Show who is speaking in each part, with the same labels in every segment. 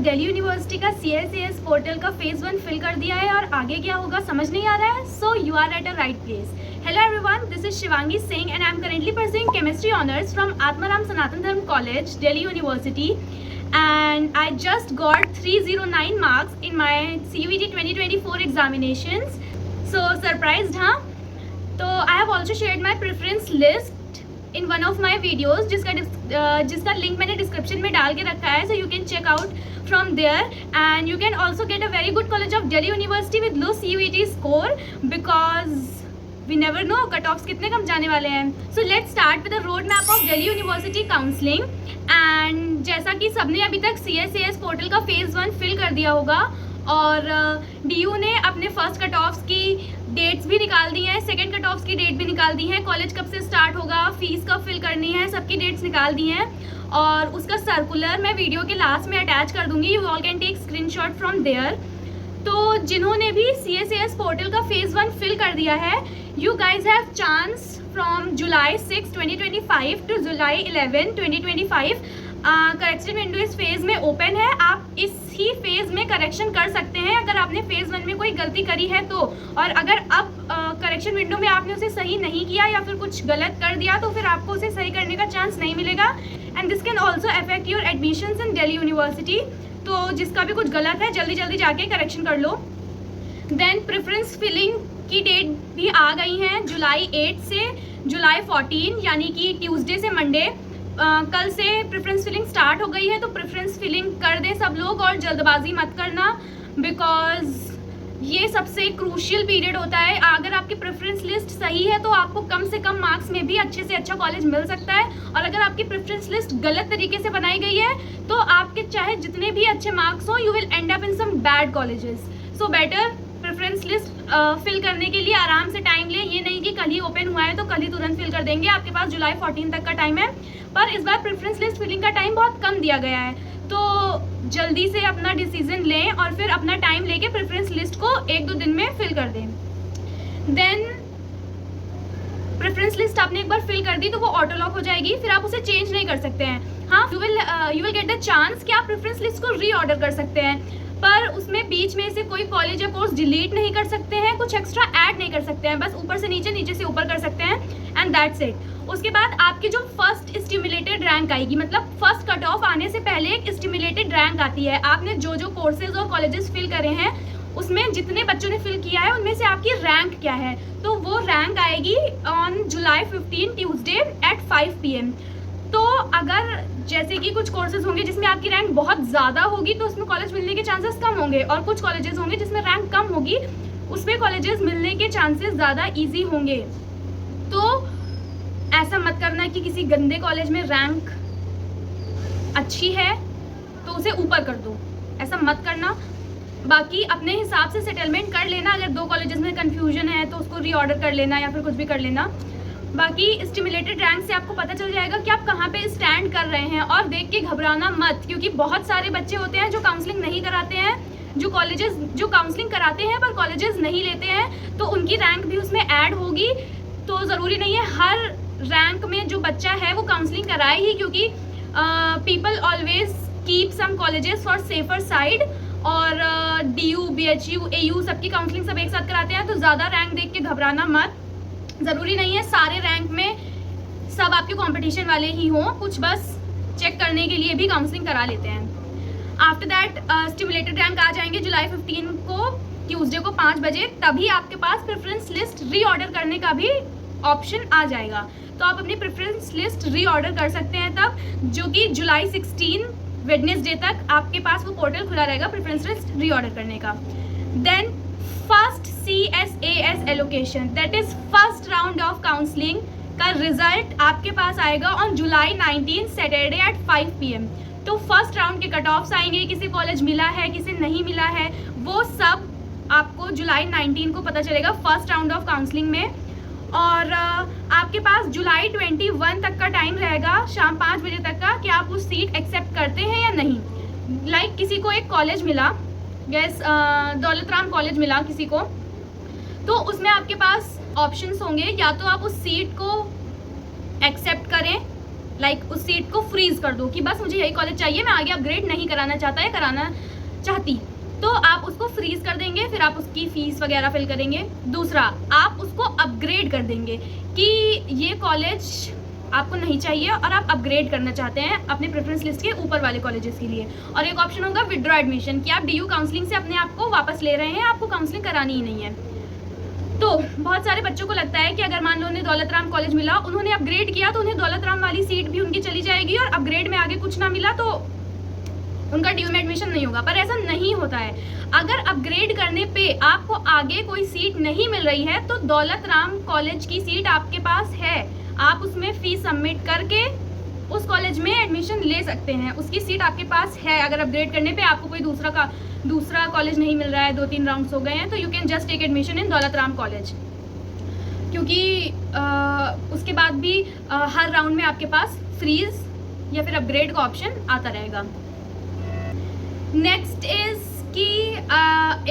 Speaker 1: Delhi university का CSAS portal का phase 1 fill कर दिया है और आगे क्या होगा समझ नहीं आ रहा है. So you are at a right place. Hello everyone, this is Shivangi Singh and I am currently pursuing chemistry honours from Atmaram Sanatan Dharma college, Delhi university. And I just got 309 marks in my CUET 2024 examinations. So surprised, huh? So I have also shared my preference list in one of my videos, जिसका link मैंने description में डाल के रखा है. So you can check out from there and you can also get a very good college of Delhi University with low CUET score because we never know cut offs कितने कम जाने वाले हैं. So let's start with the road map of Delhi university counselling. And जैसा कि सबने अभी तक CSAS portal का फेज़ 1 फिल कर दिया होगा और DU ने अपने फर्स्ट कट ऑफ्स की डेट्स भी निकाल दी हैं, सेकेंड कट ऑफ्स की डेट भी निकाल दी है, कॉलेज कब से स्टार्ट होगा, फीस कब फिल करनी है, सबकी डेट्स निकाल दी हैं. और उसका सर्कुलर मैं वीडियो के लास्ट में अटैच कर दूंगी. You all can take screenshot from there. तो जिन्होंने भी CSAS पोर्टल का फेज़ 1 फिल कर दिया है, you guys have chance from July 6, 2025 to July 11, 2025. Correction window इस फेज़ में ओपन है. आप इस ही फेज़ में करेक्शन कर सकते हैं अगर आपने फेज़ 1 में कोई गलती करी है तो. और अगर अब करेक्शन विंडो में आपने उसे सही नहीं किया या फिर कुछ गलत कर दिया तो फिर आपको उसे सही करने का चांस नहीं मिलेगा. And this can also affect your admissions in Delhi university. तो जिसका भी कुछ गलत है जल्दी जल्दी जाके करेक्शन कर लो. देन प्रेफरेंस फिलिंग की डेट भी आ गई हैं. जुलाई 8 से जुलाई 14 यानी कि ट्यूसडे से मंडे कल से प्रेफरेंस फिलिंग स्टार्ट हो गई है. तो प्रेफरेंस फिलिंग कर दें सब लोग और जल्दबाजी मत करना बिकॉज ये सबसे क्रूशियल पीरियड होता है. अगर आपकी प्रेफरेंस लिस्ट सही है तो आपको कम से कम मार्क्स में भी अच्छे से अच्छा कॉलेज मिल सकता है. और अगर आपकी प्रेफरेंस लिस्ट गलत तरीके से बनाई गई है तो आपके चाहे जितने भी अच्छे मार्क्स हो you will end up in some bad colleges. So better preference list fill करने के लिए आराम से टाइम लें. ये नहीं कि कल ही ओपन हुआ है तो कल ही तुरंत फिल कर देंगे. आपके पास जुलाई 14 तक का टाइम है. पर इस बार प्रेफरेंस लिस्ट फिलिंग का टाइम बहुत कम दिया गया है. तो जल्दी से अपना डिसीजन लें और फिर अपना टाइम लेके प्रेफरेंस लिस्ट को 1-2 दिन में फिल कर दें. देन प्रेफरेंस लिस्ट आपने एक बार फिल कर दी तो वो ऑटो लॉक हो जाएगी. फिर आप उसे चेंज नहीं कर सकते हैं. हाँ, you will get the chance कि आप प्रेफरेंस लिस्ट को रीऑर्डर कर सकते हैं. पर उसमें बीच में से कोई कॉलेज या कोर्स डिलीट नहीं कर सकते हैं, कुछ एक्स्ट्रा ऐड नहीं कर सकते हैं. बस ऊपर से नीचे, नीचे से ऊपर कर सकते हैं एंड दैट्स इट. उसके बाद आपकी जो फर्स्ट स्टिमुलेटेड रैंक आएगी, मतलब फर्स्ट कट ऑफ आने से पहले एक स्टिमुलेटेड रैंक आती है. आपने जो जो कोर्सेज और कॉलेजेस फिल करे हैं उसमें जितने बच्चों ने फिल किया है उनमें से आपकी रैंक क्या है. तो वो रैंक आएगी on July 15 Tuesday at 5 PM. तो अगर जैसे कि कुछ कोर्सेज होंगे जिसमें आपकी रैंक बहुत ज़्यादा होगी तो उसमें कॉलेज मिलने के चांसेस कम होंगे. और कुछ कॉलेजेस होंगे जिसमें रैंक कम होगी, उसमें कॉलेजेस मिलने के चांसेस ज़्यादा ईजी होंगे. तो ऐसा मत करना कि किसी गंदे कॉलेज में रैंक अच्छी है तो उसे ऊपर कर दो. ऐसा मत करना. बाकी अपने हिसाब से सेटलमेंट कर लेना. अगर 2 कॉलेजेस में कन्फ्यूजन है तो उसको रीऑर्डर कर लेना या फिर कुछ भी कर लेना. बाकी स्टिमुलेटेड रैंक से आपको पता चल जाएगा कि आप कहाँ पे स्टैंड कर रहे हैं. और देख के घबराना मत, क्योंकि बहुत सारे बच्चे होते हैं जो काउंसलिंग नहीं कराते हैं, जो कॉलेजेस जो काउंसलिंग कराते हैं पर कॉलेजेस नहीं लेते हैं, तो उनकी रैंक भी उसमें ऐड होगी. तो ज़रूरी नहीं है हर रैंक में जो बच्चा है वो काउंसलिंग कराए ही, क्योंकि people always keep some colleges for safer side. और DU, BHU, AU सबकी काउंसलिंग सब एक साथ कराते हैं. तो ज़्यादा रैंक देख के घबराना मत. ज़रूरी नहीं है सारे रैंक में सब आपके कंपटीशन वाले ही हों, कुछ बस चेक करने के लिए भी काउंसलिंग करा लेते हैं. आफ्टर दैट स्टिमुलेटेड रैंक आ जाएंगे जुलाई 15 को ट्यूसडे को 5 बजे. तभी आपके पास प्रेफरेंस लिस्ट रीऑर्डर करने का भी ऑप्शन आ जाएगा. तो आप अपनी प्रेफरेंस लिस्ट रीऑर्डर कर सकते हैं तब, जो कि जुलाई 16 वेडनेसडे तक आपके पास वो पोर्टल खुला रहेगा प्रेफरेंस लिस्ट रीऑर्डर करने का. Then first CSAS allocation, that is first round of counselling का रिजल्ट आपके पास आएगा on July 19 Saturday at 5 PM. तो फर्स्ट राउंड के कट ऑफ्स आएंगे, किसी कॉलेज मिला है किसी नहीं मिला है वो सब आपको जुलाई 19 को पता चलेगा फर्स्ट राउंड ऑफ काउंसलिंग में. और आपके पास जुलाई 21 तक का टाइम रहेगा शाम 5 बजे तक का कि आप उस सीट एक्सेप्ट करते हैं या नहीं. लाइक किसी को एक कॉलेज मिला, गैस दौलतराम कॉलेज मिला किसी को, तो उसमें आपके पास ऑप्शंस होंगे. या तो आप उस सीट को एक्सेप्ट करें, लाइक उस सीट को फ्रीज कर दो कि बस मुझे यही कॉलेज चाहिए, मैं आगे अपग्रेड नहीं कराना चाहता या कराना चाहती, तो आप उसको फ्रीज कर देंगे, फिर आप उसकी फीस वगैरह फिल करेंगे। दूसरा, आप उसको अपग्रेड कर देंगे कि ये कॉलेज आपको नहीं चाहिए और आप अपग्रेड करना चाहते हैं अपने प्रेफरेंस लिस्ट के ऊपर वाले कॉलेजेस के लिए। और एक ऑप्शन होगा विड्रॉ एडमिशन, कि आप DU काउंसलिंग से अपने आप को वापस ले रहे हैं, आपको काउंसलिंग करानी ही नहीं है। तो बहुत सारे बच्चों को लगता है कि अगर मान लो उन्हें दौलत राम कॉलेज मिला, उन्होंने अपग्रेड किया तो उन्हें दौलत राम वाली सीट भी उनकी चली जाएगी, और अपग्रेड में आगे कुछ ना मिला तो उनका DU में एडमिशन नहीं होगा। पर ऐसा नहीं होता है। अगर अपग्रेड करने पे आपको आगे कोई सीट नहीं मिल रही है तो दौलत राम कॉलेज की सीट आपके पास है, आप उसमें फीस सबमिट करके उस कॉलेज में एडमिशन ले सकते हैं, उसकी सीट आपके पास है। अगर अपग्रेड करने पे आपको कोई दूसरा कॉलेज नहीं मिल रहा है, 2-3 राउंड्स हो गए हैं, तो you can just take admission in Daulat Ram college, क्योंकि उसके बाद भी हर राउंड में आपके पास फ्रीज या फिर अपग्रेड का ऑप्शन आता रहेगा। नेक्स्ट इज कि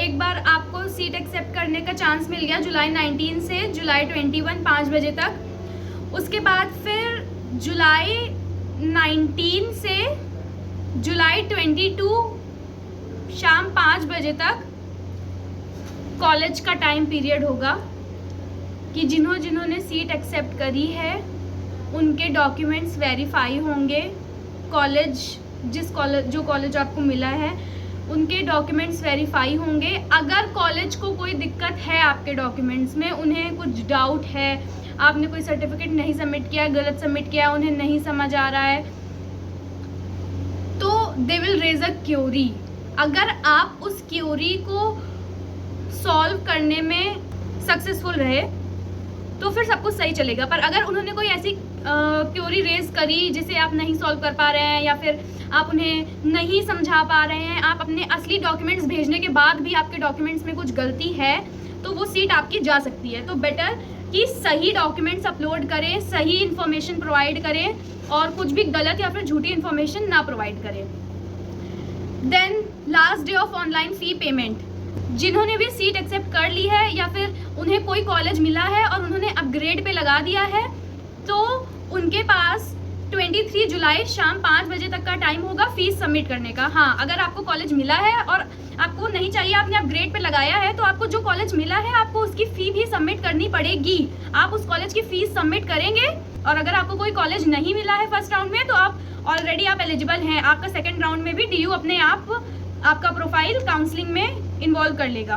Speaker 1: एक बार आपको सीट एक्सेप्ट करने का चांस मिल गया जुलाई 19 से जुलाई 21 5 बजे तक। उसके बाद फिर जुलाई 19 से जुलाई 22 शाम 5 बजे तक कॉलेज का टाइम पीरियड होगा कि जिन्होंने सीट एक्सेप्ट करी है उनके डॉक्यूमेंट्स वेरीफाई होंगे। जो कॉलेज आपको मिला है उनके डॉक्यूमेंट्स वेरीफाई होंगे। अगर कॉलेज को कोई दिक्कत है आपके डॉक्यूमेंट्स में, उन्हें कुछ डाउट है, आपने कोई सर्टिफिकेट नहीं सबमिट किया, गलत सबमिट किया, उन्हें नहीं समझ आ रहा है, तो they will raise a query. अगर आप उस क्यूरी को सॉल्व करने में सक्सेसफुल रहे तो फिर सब कुछ सही चलेगा। पर अगर उन्होंने कोई ऐसी क्यूरी रेज करी जिसे आप नहीं सॉल्व कर पा रहे हैं या फिर आप उन्हें नहीं समझा पा रहे हैं, आप अपने असली डॉक्यूमेंट्स भेजने के बाद भी आपके डॉक्यूमेंट्स में कुछ गलती है, तो वो सीट आपकी जा सकती है। तो बेटर कि सही डॉक्यूमेंट्स अपलोड करें, सही इन्फॉर्मेशन प्रोवाइड करें और कुछ भी गलत या फिर झूठी इन्फॉर्मेशन ना प्रोवाइड करें। Then last day of online fee payment. जिन्होंने भी सीट एक्सेप्ट कर ली है या फिर उन्हें कोई कॉलेज मिला है और उन्होंने अपग्रेड पे लगा दिया है, तो उनके पास 23 जुलाई शाम 5 बजे तक का टाइम होगा फीस सबमिट करने का। हाँ, अगर आपको कॉलेज मिला है और आपको नहीं चाहिए, आपने अपग्रेड पे लगाया है, तो आपको जो कॉलेज मिला है आपको उसकी फ़ी भी सबमिट करनी पड़ेगी। आप उस कॉलेज की फ़ीस सबमिट करेंगे, और अगर आपको कोई कॉलेज नहीं मिला है फर्स्ट राउंड में तो आप ऑलरेडी एलिजिबल हैं। आपका सेकेंड राउंड में भी DU अपने आप आपका प्रोफाइल काउंसलिंग में इन्वॉल्व कर लेगा।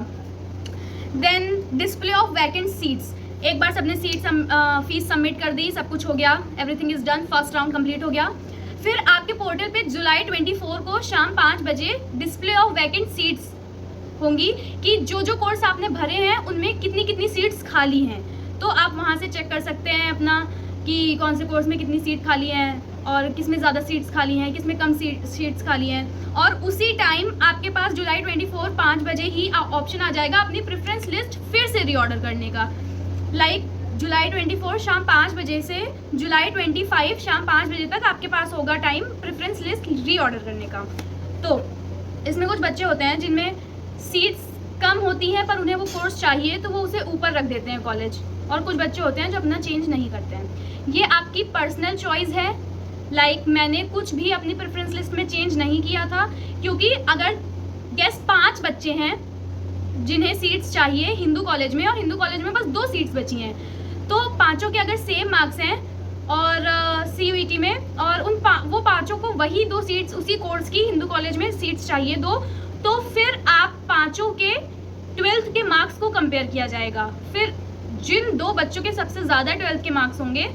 Speaker 1: Then display of vacant seats. एक बार सबने फीस सबमिट कर दी, सब कुछ हो गया, everything is done, first round complete हो गया। फिर आपके पोर्टल पे जुलाई 24 को शाम 5 बजे डिस्प्ले ऑफ वैकेंट सीट्स होंगी कि जो कोर्स आपने भरे हैं उनमें कितनी सीट्स खाली हैं। तो आप वहाँ से चेक कर सकते हैं अपना कि कौन से कोर्स में कितनी सीट खाली हैं और किस में ज़्यादा सीट्स खाली हैं, किस में कम सीट्स खाली हैं। और उसी टाइम आपके पास जुलाई 24 5 बजे ही ऑप्शन आ जाएगा अपनी प्रेफरेंस लिस्ट फिर से रीऑर्डर करने का। लाइक जुलाई 24 शाम 5 बजे से जुलाई 25 शाम 5 बजे तक आपके पास होगा टाइम प्रेफरेंस लिस्ट रीऑर्डर करने का। तो इसमें कुछ बच्चे होते हैं जिनमें सीट्स कम होती हैं पर उन्हें वो कोर्स चाहिए तो वो उसे ऊपर रख देते हैं कॉलेज, और कुछ बच्चे होते हैं जो अपना चेंज नहीं करते हैं। ये आपकी पर्सनल चॉइस है। लाइक मैंने कुछ भी अपनी प्रेफरेंस लिस्ट में चेंज नहीं किया था, क्योंकि अगर गेस 5 बच्चे हैं जिन्हें सीट्स चाहिए हिंदू कॉलेज में और हिंदू कॉलेज में बस 2 सीट्स बची हैं, तो पांचों के अगर सेम मार्क्स हैं और CUET में, और वो पांचों को वही 2 सीट्स उसी कोर्स की हिंदू कॉलेज में सीट्स चाहिए 2, तो फिर आप पांचों के 12th के मार्क्स को कंपेयर किया जाएगा। फिर जिन 2 बच्चों के सबसे ज़्यादा 12th के मार्क्स होंगे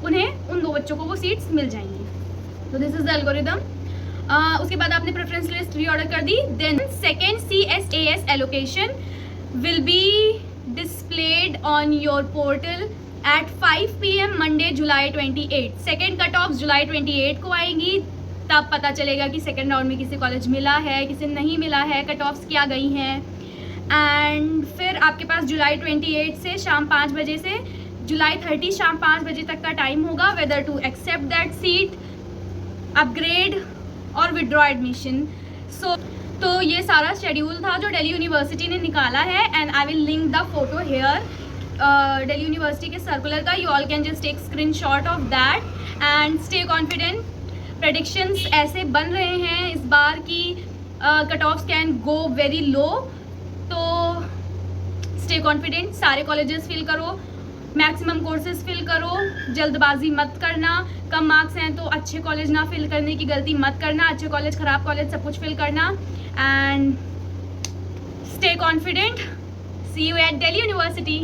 Speaker 1: उन्हें उन 2 बच्चों को वो सीट्स मिल जाएंगी। तो दिस इज द एल्गोरिदम। उसके बाद आपने प्रेफरेंस लिस्ट रीऑर्डर कर दी। Then second CSAS allocation will be displayed on your portal at 5 PM Monday July 28। Second cut off जुलाई 28 को आएगी, तब पता चलेगा कि सेकेंड राउंड में किसी कॉलेज मिला है, किसी नहीं मिला है, कट ऑफ्स क्या गई हैं। एंड फिर आपके पास जुलाई 28 से शाम 5 बजे से जुलाई 30 शाम 5 बजे तक का टाइम होगा whether to accept that seat, upgrade और विड्रॉ एडमिशन। तो ये सारा शेड्यूल था जो दिल्ली यूनिवर्सिटी ने निकाला है, and I will link the photo here Delhi university के सर्कुलर का, you all can just take screenshot of that and stay confident. Predictions ऐसे बन रहे हैं इस बार की cut offs can go very low, तो स्टे कॉन्फिडेंट, सारे कॉलेजेस फिल करो, मैक्सिमम कोर्सेज फिल करो, जल्दबाजी मत करना, कम मार्क्स हैं तो अच्छे कॉलेज ना फिल करने की गलती मत करना, अच्छे कॉलेज ख़राब कॉलेज सब कुछ फिल करना, and stay confident. See you at Delhi university.